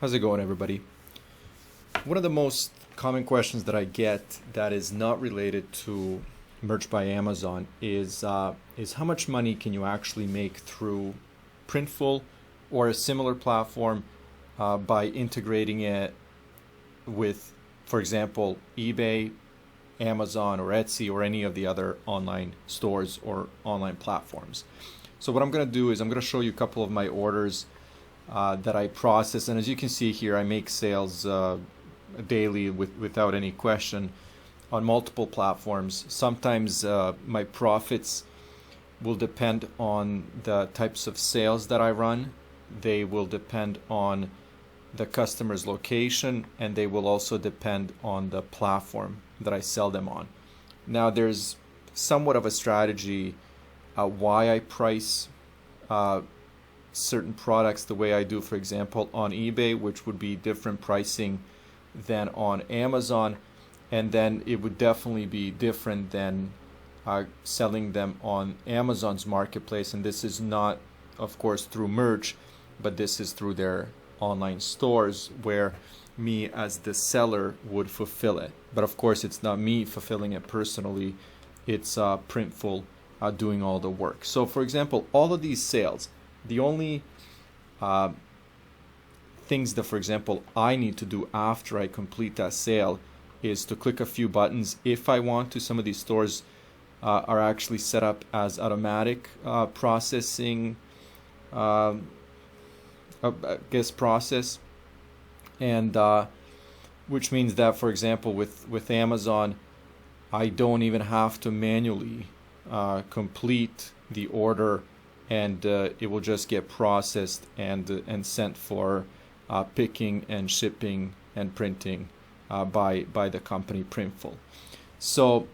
How's it going, everybody? One of the most common questions that I get that is not related to Merch by Amazon is how much money can you actually make through Printful or a similar platform by integrating it with, for example, eBay, Amazon, or Etsy, or any of the other online stores or online platforms. So what I'm going to do is I'm going to show you a couple of my orders that I process, and as you can see here, I make sales daily without any question on multiple platforms. Sometimes my profits will depend on the types of sales that I run. They will depend on the customer's location, and they will also depend on the platform that I sell them on. Now, there's somewhat of a strategy why I price certain products the way I do, for example, on eBay, which would be different pricing than on Amazon, and then it would definitely be different than selling them on Amazon's marketplace. And this is not, of course, through merch, but this is through their online stores where me as the seller would fulfill it. But of course, it's not me fulfilling it personally, it's Printful doing all the work. So for example, all of these sales, the only things that, for example, I need to do after I complete that sale is to click a few buttons if I want to. Some of these stores are actually set up as automatic processing, process, and which means that, for example, with Amazon, I don't even have to manually complete the order, and it will just get processed and sent for picking and shipping and printing by the company Printful. So,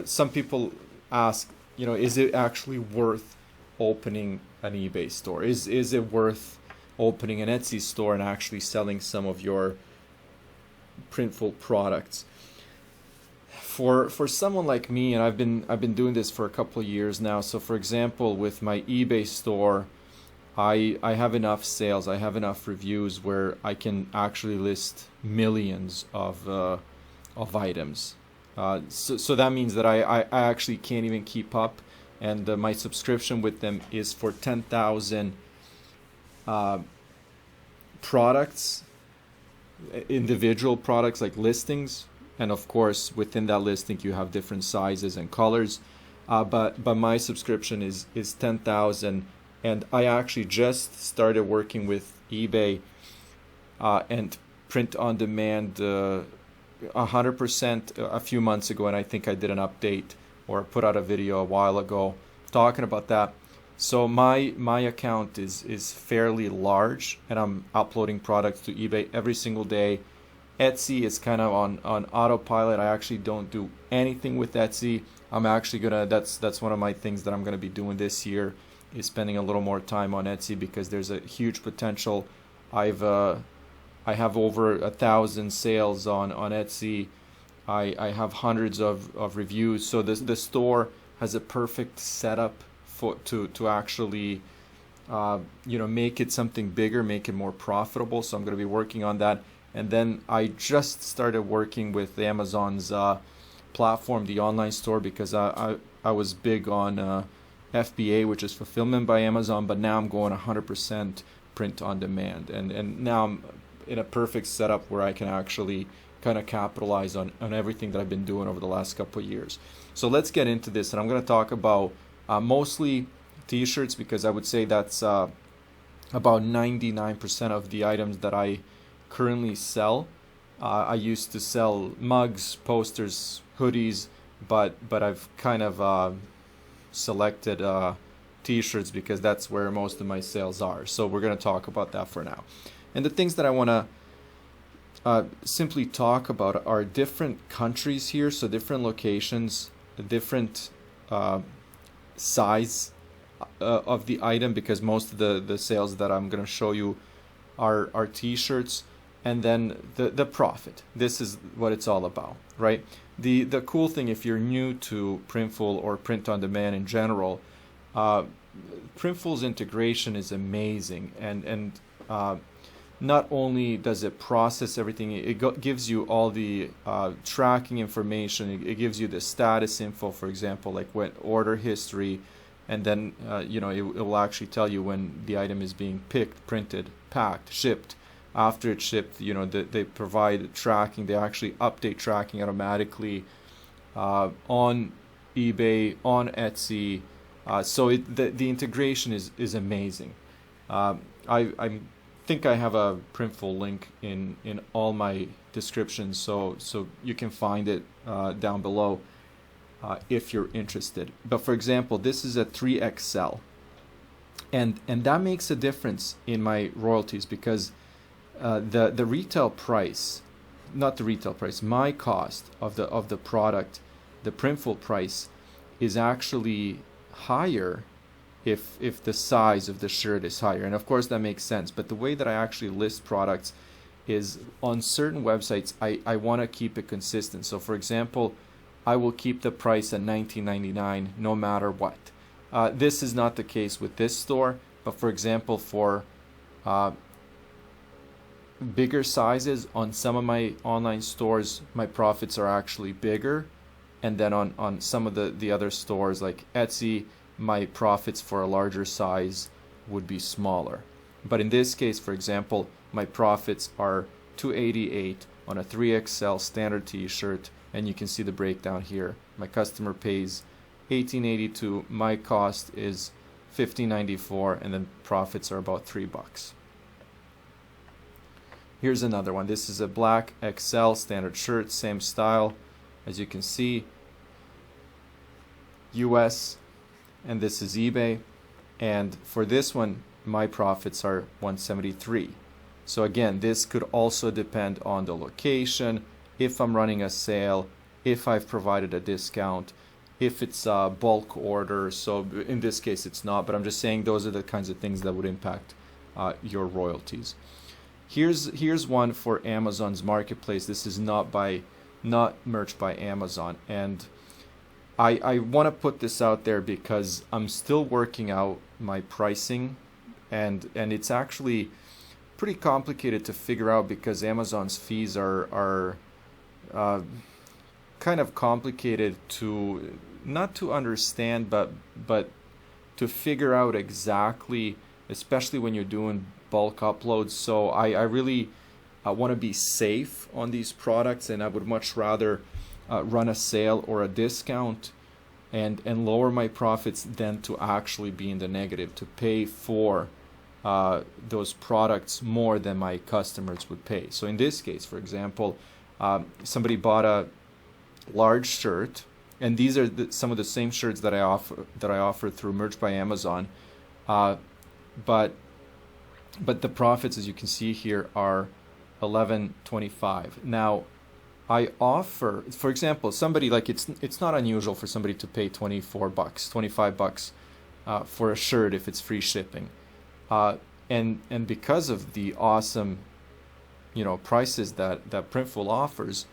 some people ask, is it actually worth opening an eBay store? Is it worth opening an Etsy store and actually selling some of your Printful products? For someone like me, and I've been doing this for a couple of years now. So for example, with my eBay store, I have enough sales, I have enough reviews where I can actually list millions of items. So that means that I actually can't even keep up, and my subscription with them is for 10,000 products, individual products like listings. And of course, within that listing, you have different sizes and colors. But my subscription is 10,000, and I actually just started working with eBay and print on demand 100% a few months ago, and I think I did an update or put out a video a while ago talking about that. So my account is fairly large, and I'm uploading products to eBay every single day. Etsy is kind of on autopilot. I actually don't do anything with Etsy. I'm actually that's one of my things that I'm gonna be doing this year, is spending a little more time on Etsy, because there's a huge potential. I have over 1,000 sales on Etsy. I have hundreds of reviews. So the store has a perfect setup to actually make it something bigger, make it more profitable. So I'm gonna be working on that. And then I just started working with Amazon's platform, the online store, because I was big on FBA, which is fulfillment by Amazon, but now I'm going 100% print on demand. And now I'm in a perfect setup where I can actually kind of capitalize on everything that I've been doing over the last couple of years. So let's get into this, and I'm going to talk about mostly t-shirts, because I would say that's about 99% of the items that I currently sell. I used to sell mugs, posters, hoodies, but I've kind of selected t-shirts because that's where most of my sales are. So we're going to talk about that for now. And the things that I want to simply talk about are different countries here, so different locations, different size of the item, because most of the sales that I'm going to show you are t-shirts. And then the profit. This is what it's all about, right? The cool thing, if you're new to Printful or print on demand in general, Printful's integration is amazing, and not only does it process everything, it gives you all the tracking information. It gives you the status info, for example, like when order history, and then it will actually tell you when the item is being picked, printed, packed, shipped. After it's shipped, they provide tracking. They actually update tracking automatically on eBay, on Etsy. So the integration is amazing. I think I have a Printful link in all my descriptions, so you can find it down below if you're interested. But for example, this is a 3XL, and that makes a difference in my royalties, because the retail price, not the retail price, my cost of the product, the Printful price, is actually higher if the size of the shirt is higher. And of course that makes sense, but the way that I actually list products is on certain websites I want to keep it consistent. So for example, I will keep the price at $19.99 no matter what. This is not the case with this store, but for example, for bigger sizes on some of my online stores, my profits are actually bigger, and then on some of the other stores like Etsy, my profits for a larger size would be smaller. But in this case, for example, my profits are $288 on a 3XL standard t-shirt, and you can see the breakdown here. My customer pays $18.82, my cost is $15.94, and then profits are about $3. Here's another one. This is a black XL standard shirt, same style. As you can see, US, and this is eBay, and for this one my profits are $173. So again, this could also depend on the location, if I'm running a sale, if I've provided a discount, if it's a bulk order. So in this case it's not, but I'm just saying those are the kinds of things that would impact your royalties. Here's one for Amazon's marketplace. This is not merch by Amazon, and I want to put this out there because I'm still working out my pricing, and it's actually pretty complicated to figure out because Amazon's fees are kind of complicated to not to understand, but to figure out exactly, especially when you're doing bulk uploads. So I really want to be safe on these products, and I would much rather run a sale or a discount and lower my profits than to actually be in the negative, to pay for those products more than my customers would pay. So in this case, for example, somebody bought a large shirt, and these are some of the same shirts that I offer through Merch by Amazon, but the profits, as you can see here, are $11.25. Now I offer, for example, somebody, like, it's not unusual for somebody to pay $24, $25 for a shirt if it's free shipping, and because of the awesome prices that Printful offers,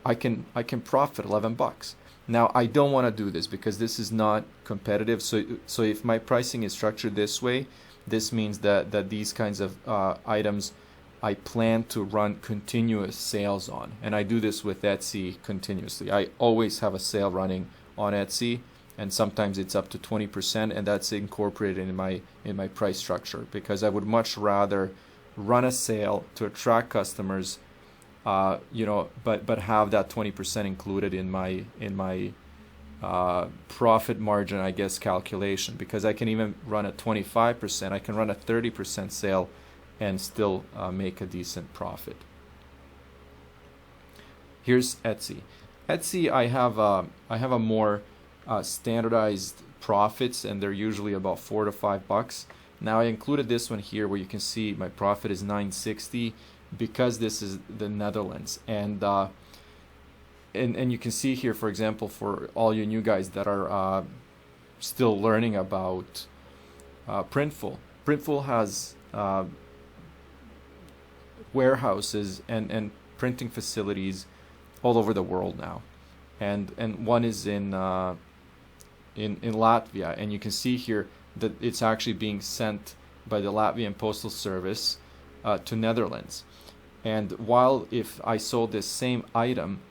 I can profit $11. Now I don't want to do this because this is not competitive. So if my pricing is structured this way, this means that these kinds of items I plan to run continuous sales on, and I do this with Etsy continuously. I always have a sale running on Etsy, and sometimes it's up to 20%, and that's incorporated in my price structure, because I would much rather run a sale to attract customers, but have that 20% included in my profit margin, I guess, calculation, because I can even run a 25%, I can run a 30% sale and still make a decent profit. Here's Etsy. Etsy, I have a more standardized profits, and they're usually about $4 to $5. Now I included this one here where you can see my profit is $9.60 because this is the Netherlands, and you can see here, for example, for all you new guys that are still learning about Printful. Printful has warehouses and printing facilities all over the world now, and one is in Latvia, and you can see here that it's actually being sent by the Latvian Postal Service, to Netherlands. And while if I sold this same item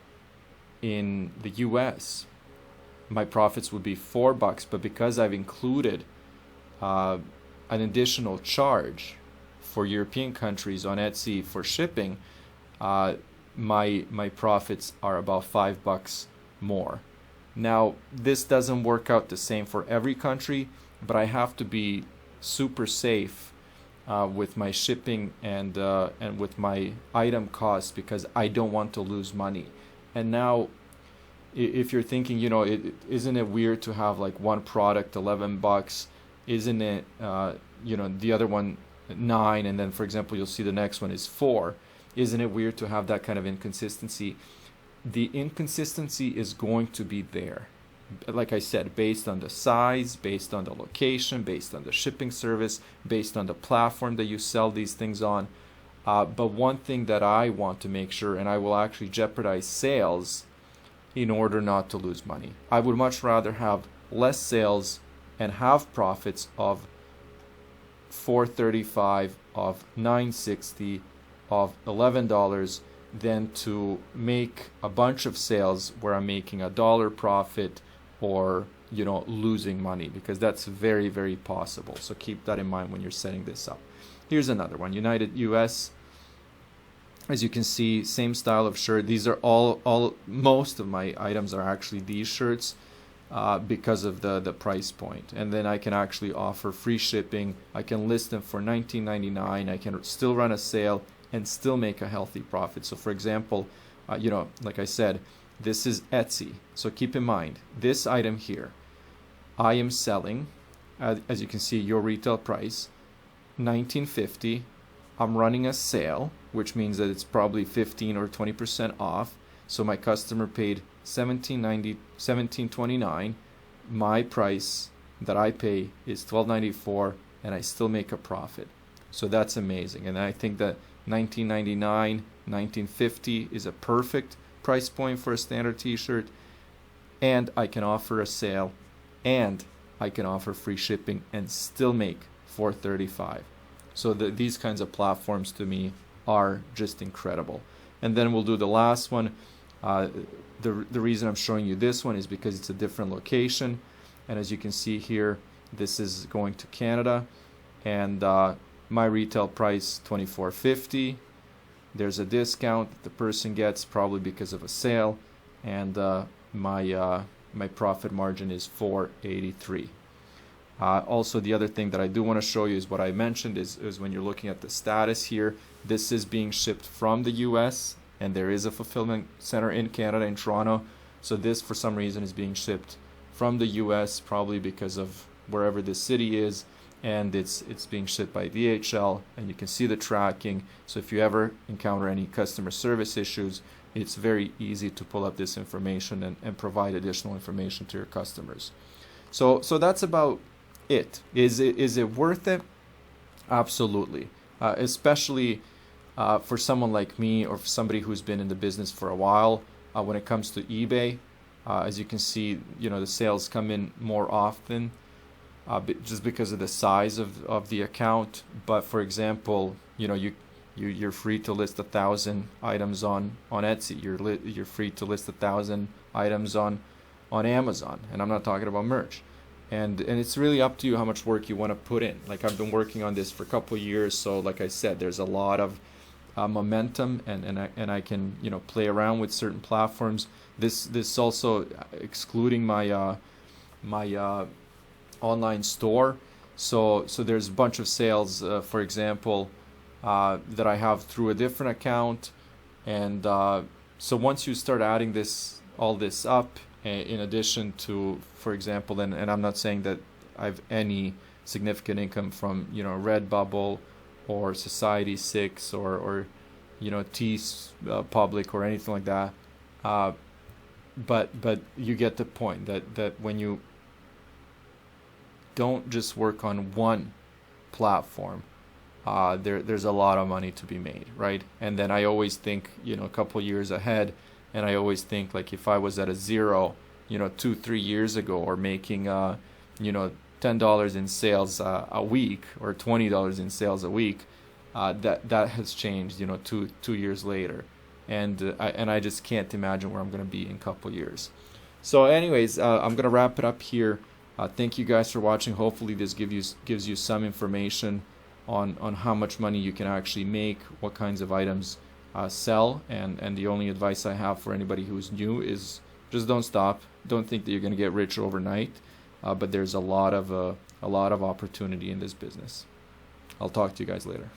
in the US, my profits would be $4, but because I've included an additional charge for European countries on Etsy for shipping, my profits are about $5 more. Now, this doesn't work out the same for every country, but I have to be super safe with my shipping and with my item costs, because I don't want to lose money. And now, if you're thinking, isn't it weird to have like one product $11? Isn't it, the other one $9, and then, for example, you'll see the next one is $4? Isn't it weird to have that kind of inconsistency? The inconsistency is going to be there. Like I said, based on the size, based on the location, based on the shipping service, based on the platform that you sell these things on. But one thing that I want to make sure, and I will actually jeopardize sales in order not to lose money. I would much rather have less sales and have profits of $4.35, of $9.60, of $11 than to make a bunch of sales where I'm making $1 profit or losing money, because that's very, very possible. So keep that in mind when you're setting this up. Here's another one, United US. As you can see, same style of shirt. These are all most of my items are actually these shirts because of the price point. And then I can actually offer free shipping. I can list them for $19.99. I can still run a sale and still make a healthy profit. So for example, like I said, this is Etsy. So keep in mind, this item here, I am selling, as you can see, your retail price, $19.50. I'm running a sale, which means that it's probably 15 or 20% off. So my customer paid $17.29. My price that I pay is $12.94, and I still make a profit. So that's amazing. And I think that $19.99, $19.50 is a perfect price point for a standard t-shirt. And I can offer a sale, and I can offer free shipping and still make $4.35. So these kinds of platforms to me are just incredible. And then we'll do the last one. The reason I'm showing you this one is because it's a different location. And as you can see here, this is going to Canada. And my retail price, $24.50. There's a discount that the person gets probably because of a sale. And my profit margin is $4.83. Also, the other thing that I do want to show you is what I mentioned is when you're looking at the status here, this is being shipped from the US, and there is a fulfillment center in Canada, in Toronto. So this, for some reason, is being shipped from the US, probably because of wherever this city is, and it's being shipped by DHL, and you can see the tracking. So if you ever encounter any customer service issues, it's very easy to pull up this information and provide additional information to your customers. So that's about it. Is it worth it? Absolutely. Especially for someone like me, or for somebody who's been in the business for a while. When it comes to eBay, as you can see, the sales come in more often just because of the size of the account. But for example, you're free to list 1,000 items on Etsy. You're free to list 1,000 items on Amazon, and I'm not talking about merch. And it's really up to you how much work you want to put in. Like, I've been working on this for a couple of years, so like I said, there's a lot of momentum, and I can play around with certain platforms. This also excluding my online store. So there's a bunch of sales, for example, that I have through a different account, and so once you start adding all this up, in addition to, for example, and I'm not saying that I have any significant income from Redbubble or Society6 or TeePublic or anything like that, but you get the point that when you don't just work on one platform, there's a lot of money to be made, right? And then I always think a couple years ahead. And I always think, like, if I was at a zero, 2-3 years ago, or making, $10 in sales a week, or $20 in sales a week, that has changed, 2 years later, and I just can't imagine where I'm going to be in a couple years. So, anyways, I'm going to wrap it up here. Thank you guys for watching. Hopefully, this gives you some information on how much money you can actually make, what kinds of items sell, and the only advice I have for anybody who's new is just don't stop. Don't think that you're going to get rich overnight, but there's a lot of opportunity in this business. I'll talk to you guys later.